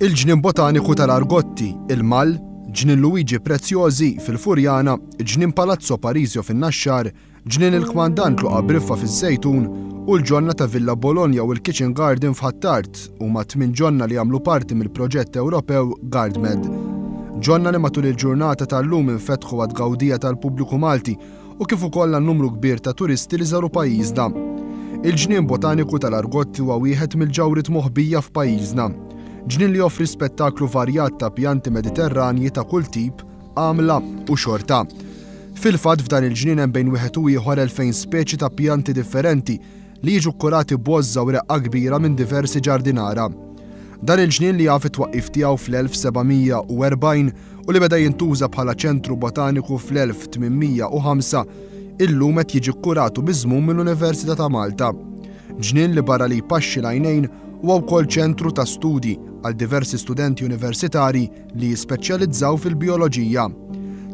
Il-ġnien botaniku tal-Argotti, il-Mall, ġnien Luigi Preziosi fil-Furjana, ġnien Palazzo Parisio fin-Naxxar, ġnien il-Kmandant Luqa Briffa fiż-Żejtun u l-ġonna ta' Villa Bologna u l-Kitchen Garden f'Ħattart huma 8 ġonna li għamlu parti mill-proġett Ewropew GardMed. Ġonna li matul il-ġurnata tal-lum infetħu għad-gawdija tal-pubbliku Malti u kif ukoll numru kbir ta' turisti li żaru pajjiżna. Il-ġnien botaniku tal-Argotti huwa wieħed mill-ġawriet moħbija f'pajjiżna. Ġnien li joffri spettaklu varjat ta' pjanti mediterranji ta' kull tip, għamla u xorta. Fil-fatt f'dan il-ġnien hemm bejn wieħed u ieħor 2000 speċi ta' pjanti differenti li jiġu kkurati b'għożża u reqqa kbira minn diversi ġardinara. Dan il-ġnien li jaf it-twaqqif tiegħu fl-1740 u li beda jintuża bħala ċentru botaniku fl-1805 illum qed jiġi kkuratu biżmum mill-Università ta' Malta. Ġnien li barra li jpaxxi l-għajnejn huwa wkoll ċentru ta' studji għal diversi studenti universitarji li jispeċjalizzaw fil-bioloġija.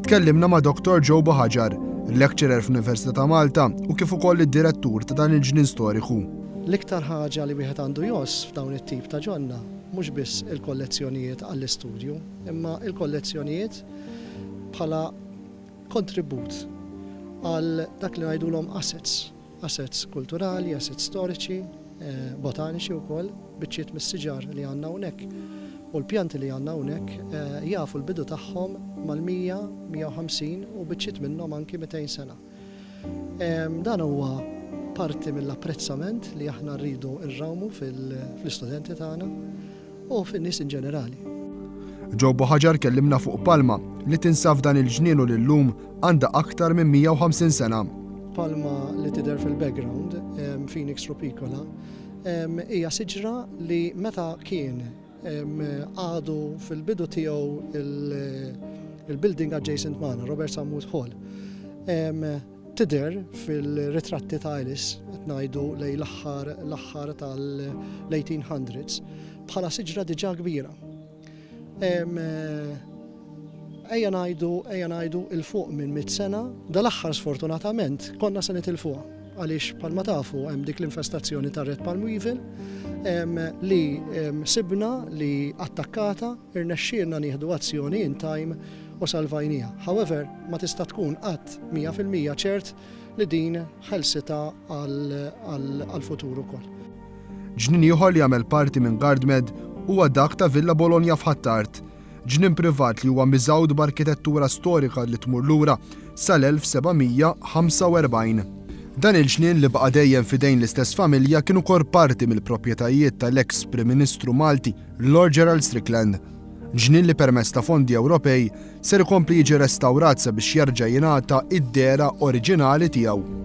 Tkellimna ma' Dr. Joe Bohajar, lecturer f'Università ta' Malta u kif ukoll id-direttur ta' dan il-ġnien storiku. L-iktar ħaġa li wieħed għandu joss f'dawn it-tip ta' ġonna mhux biss il-kollezzjonijiet għall-istudju, imma il-kollezzjonijiet bħala kontribut għal dak li ngħidulhom assets kulturali, assets storiċi, botaniċi wkoll, biċċiet mis-siġar li għandna hawnhekk u l-pjanti li għandna hawnhekk jafu l-bidu tagħhom mal-100, 150 u biċċiet minnhom anki 200 sena. Dan huwa parti mill-apprezzament li aħna rridu nrawmu fl-istudenti tagħna u fin-nies in ġenerali. Joe Bohajar kellimna fuq palma li tinsab dan il-ġnien u lillum għandha aktar minn 150 sena. Palma li tidher fil-background, Phoenix rupicola, hija siġra li meta kien għadu fil-bidu tiegħu il-building adjacent magħna, Robert Sammut Hall, tidher fil-ritratti ta' Alice, qed ngħidu lejn l-aħħar tal-1800s, bħala siġra diġà kbira. Ejja ngħidu il-fuq minn 100 sena, dal-aħħar sfortunatament konna se nitilfuha għaliex bħalma tafu hemm dik l-infestazzjoni tar-red palm weevil li sibna li attakkata irnexxielna nieħdu azzjoni in time u salvajnija. However, ma tista' tkun qatt 100% ċert li din ħelsita għall-futur ukoll. Ġnien ieħor li jagħmel parti minn GardMed huwa dak ta' Villa Bologna f'Ħattart. Ġnien privat li huwa miżgħud b'arkitettura storika li tmur lura sal-1745. Dan il-ġnien li baqa' dejjem f'idejn l-istess familja kien ukoll parti mill-proprjetajiet tal-eks Prim Ministru Malti Lord Gerald Strickland. Ġnien li permezz ta' fondi Ewropej ser ikompli jiġi restawrat sabiex jerġa' jingħata id-dera oriġinali tiegħu.